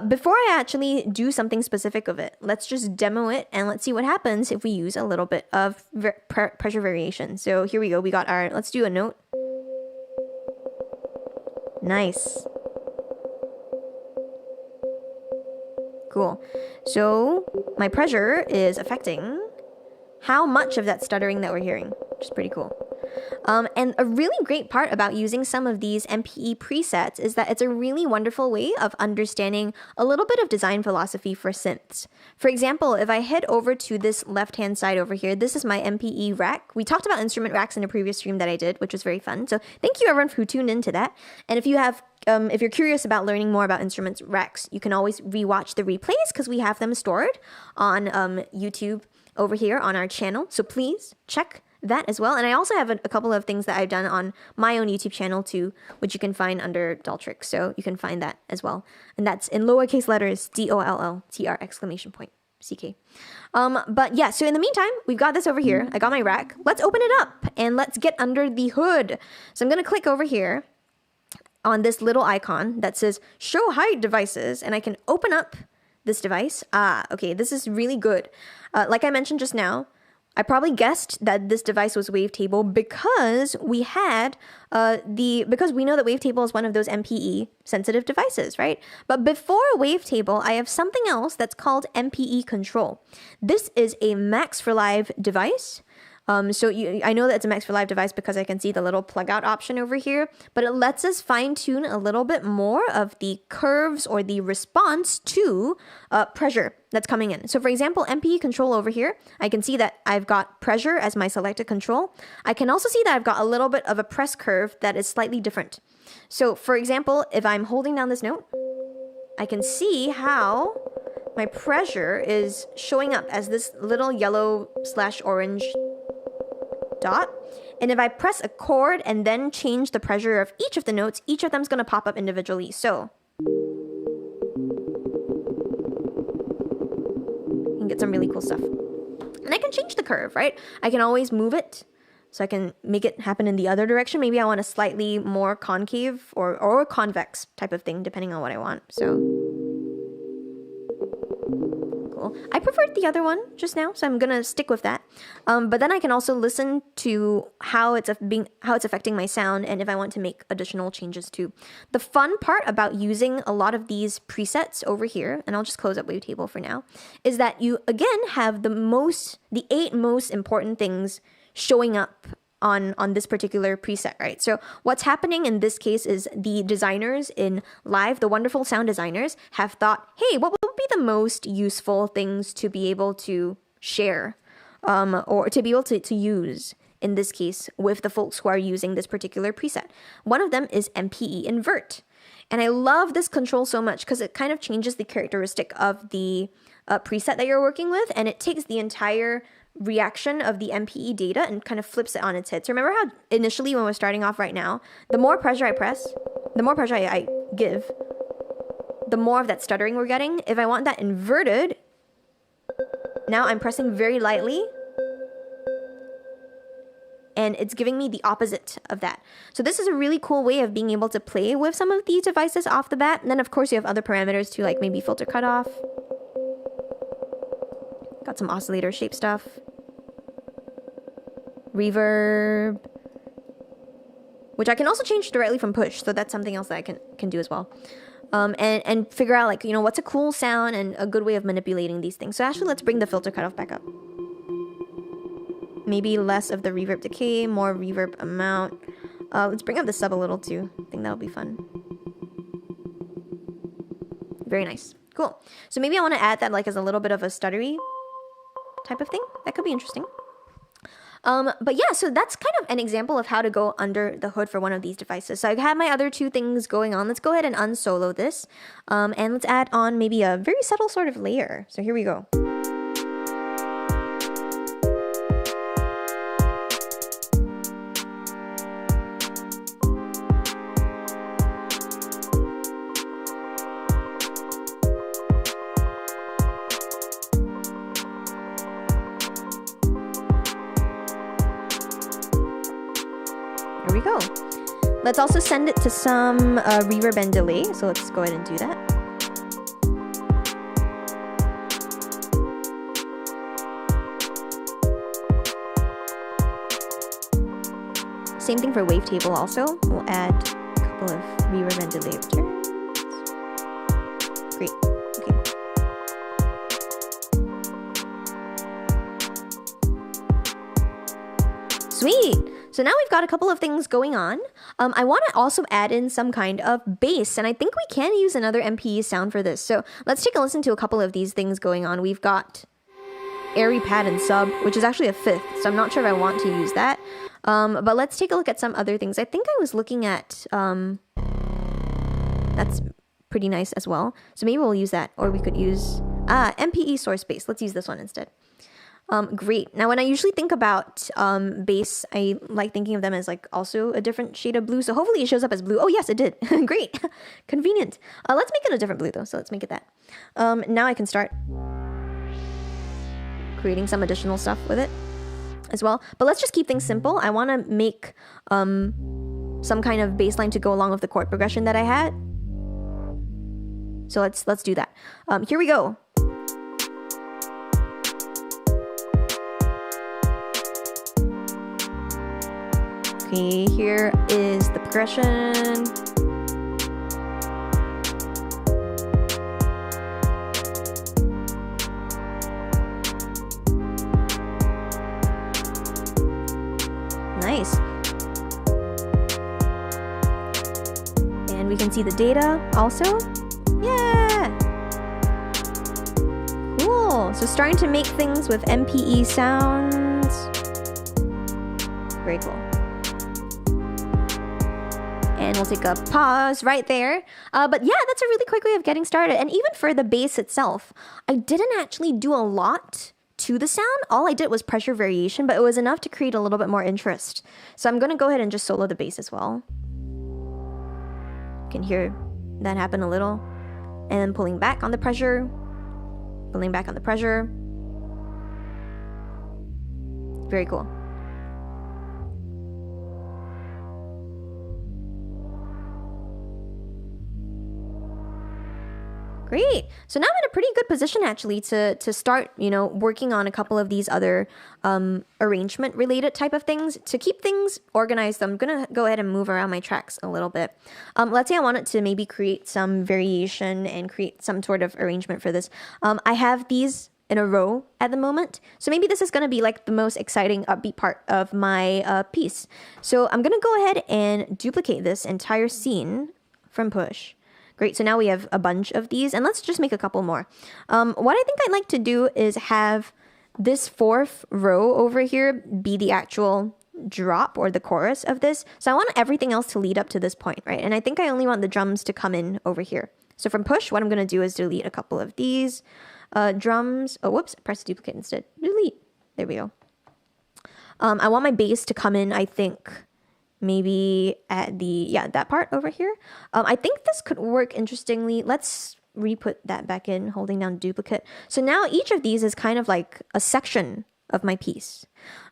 Before I actually do something specific of it, let's just demo it and let's see what happens if we use a little bit of pressure variation. So here we go. We got our, let's do a note. Nice. Cool. So my pressure is affecting how much of that stuttering that we're hearing, which is pretty cool. And a really great part about using some of these MPE presets is that it's a really wonderful way of understanding a little bit of design philosophy for synths. For example, if I head over to this left-hand side over here, this is my MPE rack. We talked about instrument racks in a previous stream that I did, which was very fun. So thank you everyone who tuned into that. And if you have if you're curious about learning more about instruments racks, you can always rewatch the replays because we have them stored on YouTube over here on our channel. So please check that as well. And I also have a couple of things that I've done on my own YouTube channel too, which you can find under dolltr. So you can find that as well. And that's in lowercase letters, DOLLTR exclamation point. CK. But yeah, so in the meantime, we've got this over here. I got my rack. Let's open it up and let's get under the hood. So I'm going to click over here on this little icon that says show hide devices, and I can open up this device. Okay, this is really good. Like I mentioned just now, I probably guessed that this device was Wavetable because we had because we know that Wavetable is one of those MPE sensitive devices, right? But before Wavetable, I have something else that's called MPE Control. This is a Max for Live device. So I know that it's a Max for Live device because I can see the little plug out option over here, but it lets us fine tune a little bit more of the curves or the response to pressure that's coming in. So for example, MPE control over here, I can see that I've got pressure as my selected control. I can also see that I've got a little bit of a press curve that is slightly different. So for example, if I'm holding down this note, I can see how my pressure is showing up as this little yellow/orange dot. And if I press a chord and then change the pressure of each of the notes, each of them is going to pop up individually. So you can get some really cool stuff. And I can change the curve, right? I can always move it. So I can make it happen in the other direction. Maybe I want a slightly more concave or convex type of thing, depending on what I want. So cool. I preferred the other one just now, so I'm gonna stick with that. But then I can also listen to how it's affecting my sound, and if I want to make additional changes too. The fun part about using a lot of these presets over here, and I'll just close up Wavetable for now, is that you again have the 8 most important things showing up on this particular preset, right? So what's happening in this case is the designers in Live, the wonderful sound designers, have thought, hey, what would be the most useful things to be able to share or to be able to use in this case with the folks who are using this particular preset? One of them is MPE invert. And I love this control so much because it kind of changes the characteristic of the preset that you're working with, and it takes the entire reaction of the MPE data and kind of flips it on its head. So remember how initially when we're starting off right now, the more pressure I press, the more pressure I give, the more of that stuttering we're getting. If I want that inverted, now I'm pressing very lightly and it's giving me the opposite of that. So this is a really cool way of being able to play with some of these devices off the bat. And then of course you have other parameters too, like maybe filter cutoff. Got some oscillator shape stuff. Reverb. Which I can also change directly from Push, so that's something else that I can do as well. And figure out, like, you know, what's a cool sound and a good way of manipulating these things. So actually, let's bring the filter cutoff back up. Maybe less of the reverb decay, more reverb amount. Let's bring up the sub a little too. I think that'll be fun. Very nice. Cool. So maybe I want to add that like as a little bit of a stuttery type of thing. That could be interesting. But yeah, so that's kind of an example of how to go under the hood for one of these devices. So I have my other 2 things going on. Let's go ahead and unsolo this. And let's add on maybe a very subtle sort of layer. So here we go. Let's also send it to some reverb and delay. So let's go ahead and do that. Same thing for Wavetable also. We'll add a couple of reverb and delay returns. Great. Okay. Sweet. So now we've got a couple of things going on. I want to also add in some kind of bass, and I think we can use another MPE sound for this. So let's take a listen to a couple of these things going on. We've got airy pad and sub, which is actually a 5th, so I'm not sure if I want to use that. But let's take a look at some other things. I think I was looking at, that's pretty nice as well. So maybe we'll use that, or we could use MPE source bass. Let's use this one instead. Great. Now, when I usually think about bass, I like thinking of them as like also a different shade of blue. So hopefully it shows up as blue. Oh, yes, it did. Great. Convenient. Let's make it a different blue though. So let's make it that. Now I can start creating some additional stuff with it as well. But let's just keep things simple. I want to make some kind of bass line to go along with the chord progression that I had. So let's do that. Here we go. Okay, here is the progression. Nice. And we can see the data also. Yeah! Cool. So starting to make things with MPE sounds. Very cool. And we'll take a pause right there. But yeah, that's a really quick way of getting started. And even for the bass itself, I didn't actually do a lot to the sound. All I did was pressure variation, but it was enough to create a little bit more interest. So I'm going to go ahead and just solo the bass as well. You can hear that happen a little. And then pulling back on the pressure. Pulling back on the pressure. Very cool. Great. So now I'm in a pretty good position actually to start, working on a couple of these other arrangement related type of things. To keep things organized, I'm going to go ahead and move around my tracks a little bit. Let's say I wanted to maybe create some variation and create some sort of arrangement for this. I have these in a row at the moment. So maybe this is going to be like the most exciting upbeat part of my piece. So I'm going to go ahead and duplicate this entire scene from Push. Great, so now we have a bunch of these, and let's just make a couple more. What I think I'd like to do is have this fourth row over here be the actual drop or the chorus of this. So I want everything else to lead up to this point, right? And I think I only want the drums to come in over here. So from Push, what I'm going to do is delete a couple of these drums. Oh, whoops, press duplicate instead. Delete. There we go. I want my bass to come in, I think, maybe at that part over here. I think this could work interestingly. Let's re-put that back in, holding down duplicate. So now each of these is kind of like a section of my piece.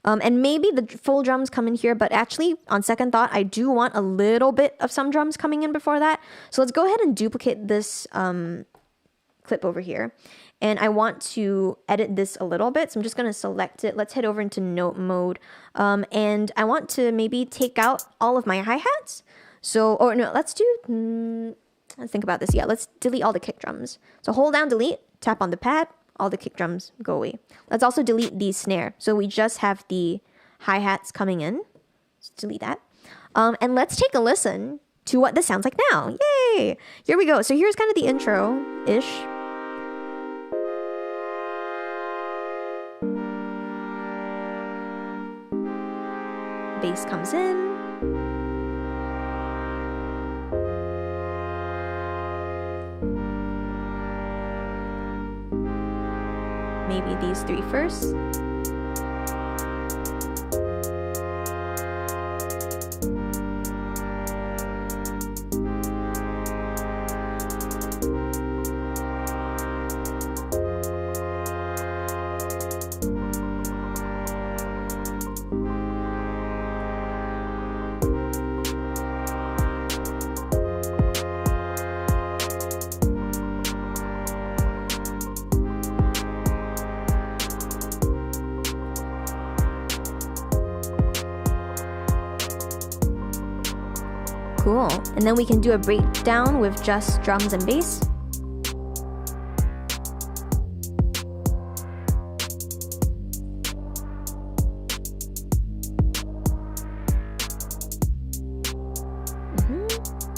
And maybe the full drums come in here, but actually on second thought, I do want a little bit of some drums coming in before that. So let's go ahead and duplicate this clip over here. And I want to edit this a little bit. So I'm just going to select it. Let's head over into note mode. And I want to maybe take out all of my hi-hats. So, or no, let's think about this. Yeah, let's delete all the kick drums. So hold down delete, tap on the pad, all the kick drums go away. Let's also delete the snare. So we just have the hi-hats coming in. Let's delete that. And let's take a listen to what this sounds like now. Yay! Here we go. So here's kind of the intro-ish. Bass comes in. Maybe these three first. Cool. And then we can do a breakdown with just drums and bass.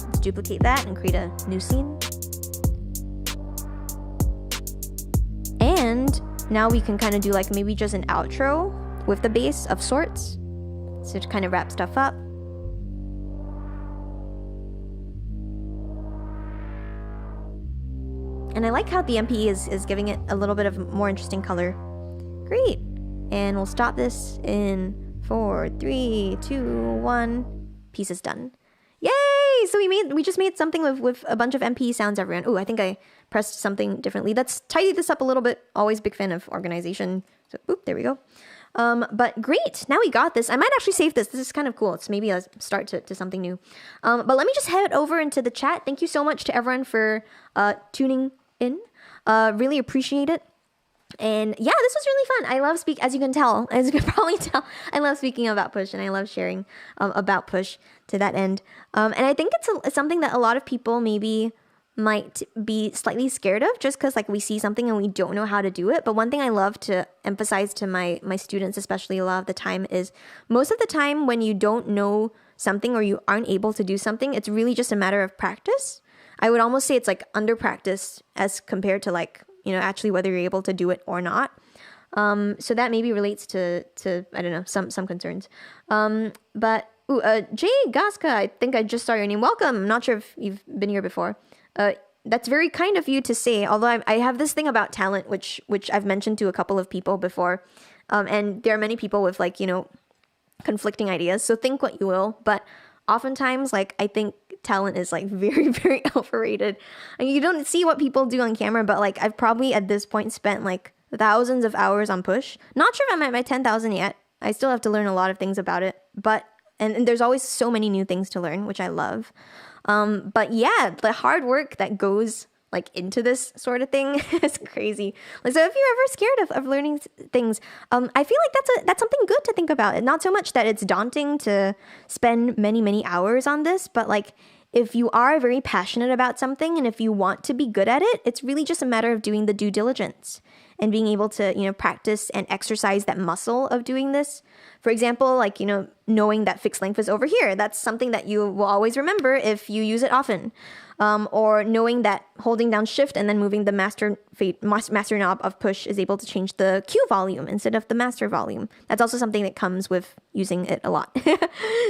Let's duplicate that and create a new scene. And now we can kind of do like maybe just an outro with the bass of sorts. So to kind of wrap stuff up. And I like how the MPE is giving it a little bit of more interesting color. Great. And we'll stop this in 4, 3, 2, 1. Piece is done. Yay! So we just made something with a bunch of MPE sounds, everyone. Oh, I think I pressed something differently. Let's tidy this up a little bit. Always big fan of organization. So, oop, there we go. But great, now we got this. I might actually save this. This is kind of cool. It's maybe a start to something new. But let me just head over into the chat. Thank you so much to everyone for tuning in. Really appreciate it. And yeah, this was really fun. I love as you can probably tell, I love speaking about Push, and I love sharing about Push to that end. And I think it's something that a lot of people maybe might be slightly scared of, just because like we see something and we don't know how to do it. But one thing I love to emphasize to my students, especially a lot of the time, is most of the time when you don't know something or you aren't able to do something, it's really just a matter of practice. I would almost say it's like under practice as compared to like, actually whether you're able to do it or not. So that maybe relates to I don't know, some concerns. But Jay Gaska, I think I just saw your name. Welcome. I'm not sure if you've been here before. That's very kind of you to say, although I have this thing about talent, which I've mentioned to a couple of people before. And there are many people with like, conflicting ideas. So think what you will. But oftentimes, like, I think talent is like very, very overrated. And you don't see what people do on camera, but like I've probably at this point spent like thousands of hours on Push. Not sure if I'm at my 10,000 yet. I still have to learn a lot of things about it. But and there's always so many new things to learn, which I love. But yeah, the hard work that goes like into this sort of thing. It's crazy. Like, so if you're ever scared of learning things, I feel like that's something good to think about. Not so much that it's daunting to spend many hours on this, but like if you are very passionate about something and if you want to be good at it, it's really just a matter of doing the due diligence and being able to, practice and exercise that muscle of doing this. For example, like, knowing that fixed length is over here. That's something that you will always remember if you use it often. Or knowing that holding down shift and then moving the master knob of push is able to change the cue volume instead of the master volume. That's also something that comes with using it a lot.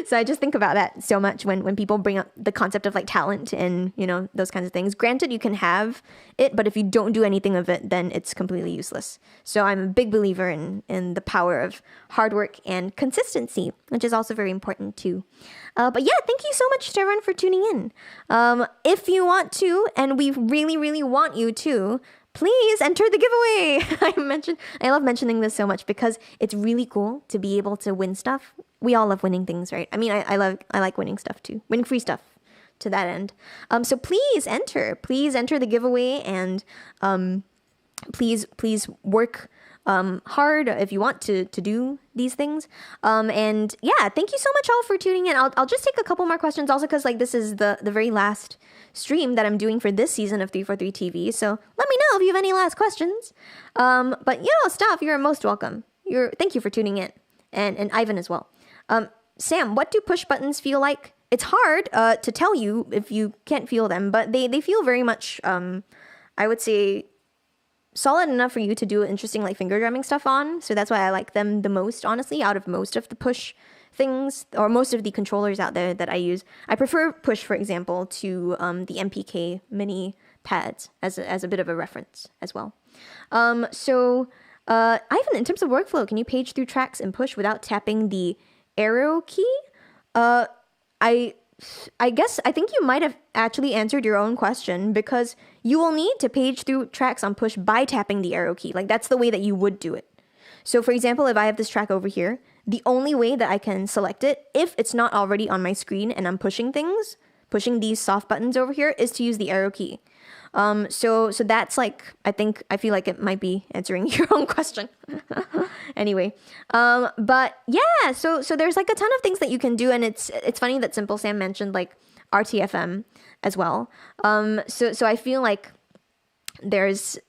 So I just think about that so much when people bring up the concept of like talent and, those kinds of things. Granted, you can have it, but if you don't do anything of it, then it's completely useless. So I'm a big believer in the power of hard work and consistency, which is also very important too. But yeah, thank you so much to everyone for tuning in. If you want to, and we really want you to, please enter the giveaway. I love mentioning this so much because it's really cool to be able to win stuff. We all love winning things, right? I mean, I like winning stuff too, winning free stuff to that end. So please enter the giveaway, and please work hard if you want to do these things. And yeah, thank you so much all for tuning in. I'll just take a couple more questions also because like this is the very last stream that I'm doing for this season of 343 TV. So let me know if you have any last questions. But Steph, you're most welcome. Thank you for tuning in, and Ivan as well. Sam, what do push buttons feel like? It's hard to tell you if you can't feel them, but they feel very much, I would say, solid enough for you to do interesting like finger drumming stuff on. So that's why I like them the most, honestly, out of most of the push things or most of the controllers out there that I use. I prefer push, for example, to the MPK mini pads as a bit of a reference as well. So Ivan, in terms of workflow, can you page through tracks in push without tapping the arrow key? I guess I think you might have actually answered your own question because you will need to page through tracks on push by tapping the arrow key. Like that's the way that you would do it. So for example, if I have this track over here, the only way that I can select it, if it's not already on my screen and I'm pushing these soft buttons over here, is to use the arrow key. So that's like, I feel like it might be answering your own question. Anyway, but yeah, so there's like a ton of things that you can do, and it's funny that Simple Sam mentioned like RTFM as well. So I feel like it's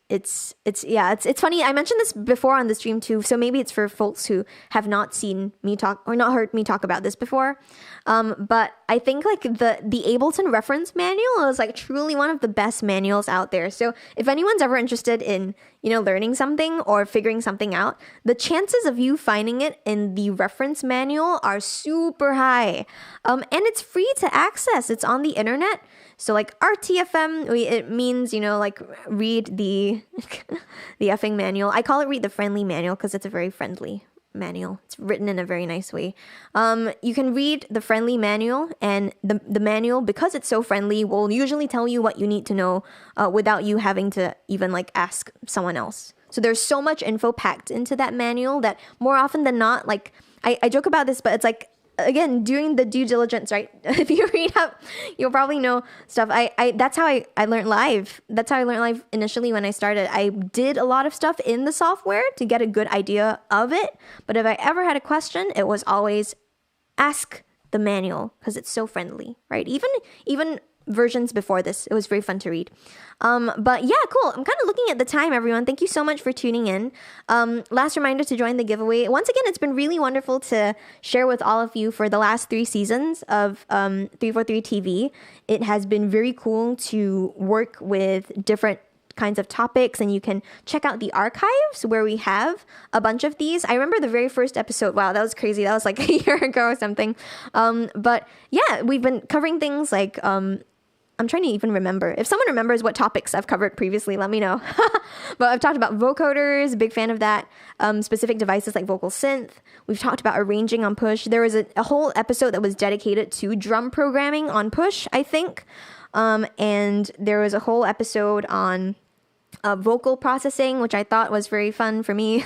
funny. I mentioned this before on the stream too, so maybe it's for folks who have not seen me talk or not heard me talk about this before. But I think like the Ableton reference manual is like truly one of the best manuals out there. So if anyone's ever interested in, learning something or figuring something out, the chances of you finding it in the reference manual are super high. And it's free to access. It's on the internet. So like RTFM, it means, like read the effing manual. I call it read the friendly manual because it's a very friendly manual. It's written in a very nice way. You can read the friendly manual, and the manual, because it's so friendly, will usually tell you what you need to know without you having to even like ask someone else. So there's so much info packed into that manual that more often than not, like I joke about this, but it's like, again, doing the due diligence, right? If you read up, you'll probably know stuff. That's how I learned live. That's how I learned live initially when I started. I did a lot of stuff in the software to get a good idea of it. But if I ever had a question, it was always ask the manual because it's so friendly, right? Even versions before this, it was very fun to read. But yeah, cool. I'm kind of looking at the time, everyone. Thank you so much for tuning in. Last reminder to join the giveaway. Once again, it's been really wonderful to share with all of you for the last 3 seasons of 343 TV. It has been very cool to work with different kinds of topics, and you can check out the archives where we have a bunch of these. I remember the very first episode. Wow, that was crazy. That was like a year ago or something. But yeah, we've been covering things like I'm trying to even remember. If someone remembers what topics I've covered previously, let me know. But I've talked about vocoders, big fan of that. Specific devices like vocal synth. We've talked about arranging on push. There was a whole episode that was dedicated to drum programming on push, I think. And there was a whole episode on vocal processing, which I thought was very fun for me.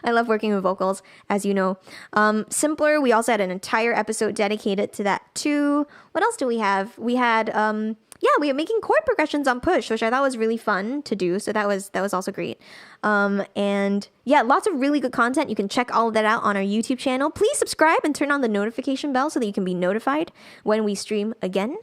I love working with vocals, as you know. Simpler, we also had an entire episode dedicated to that too. What else do we have? We had yeah, we are making chord progressions on Push, which I thought was really fun to do. So that was also great. And yeah, lots of really good content. You can check all of that out on our YouTube channel. Please subscribe and turn on the notification bell so that you can be notified when we stream again.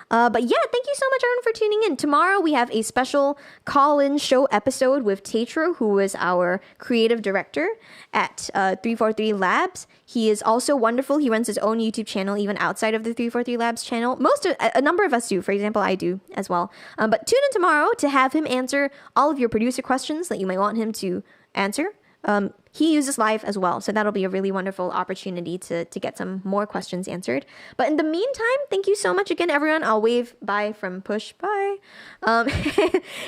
But yeah, thank you so much, everyone, for tuning in. Tomorrow we have a special call-in show episode with Tatro, who is our creative director at 343 Labs. He is also wonderful. He runs his own YouTube channel, even outside of the 343 Labs channel. A number of us do. For example, I do as well. But tune in tomorrow to have him answer all of your producer questions that you might want him to answer. He uses live as well, so that'll be a really wonderful opportunity to get some more questions answered. But in the meantime, thank you so much again, everyone. I'll wave bye from Push. Bye.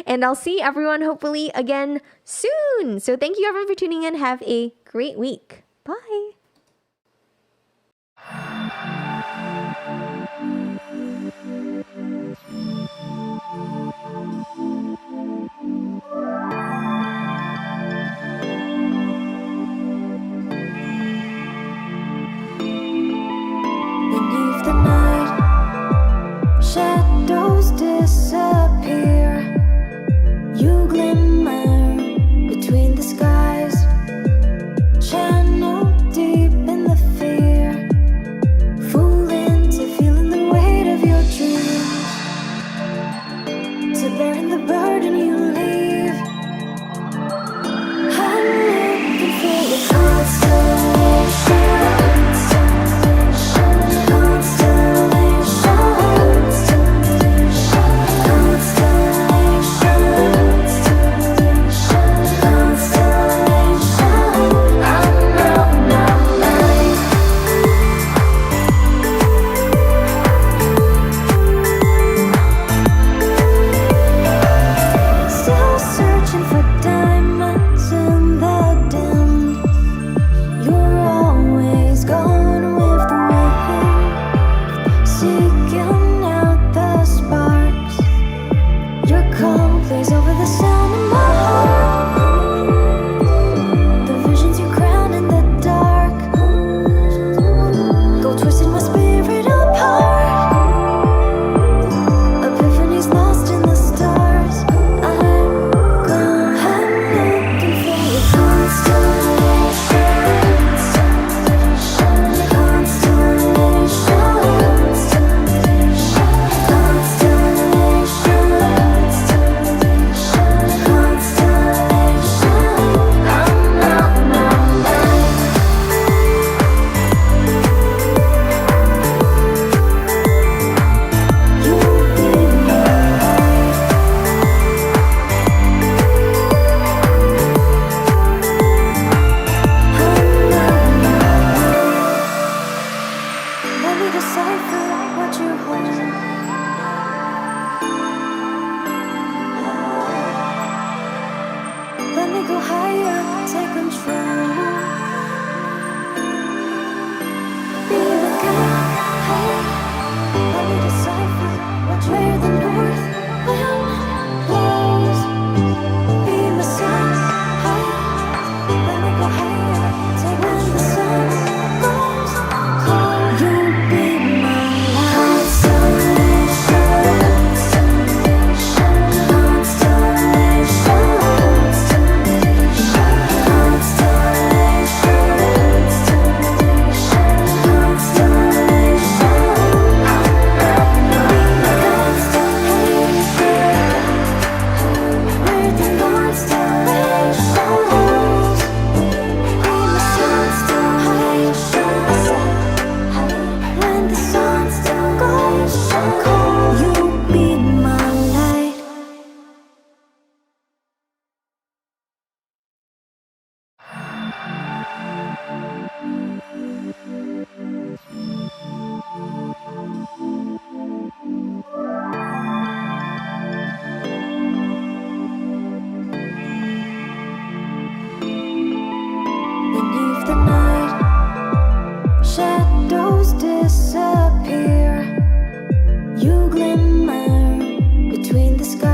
And I'll see everyone hopefully again soon. So thank you, everyone, for tuning in. Have a great week. Bye. Beneath the night, shadows disappear. You glimmer between the skies, channel deep in the fear, fool into feeling the weight of your dreams, to bearing the burden you leave. I'm looking for your constellation. disappear. You glimmer between the skies.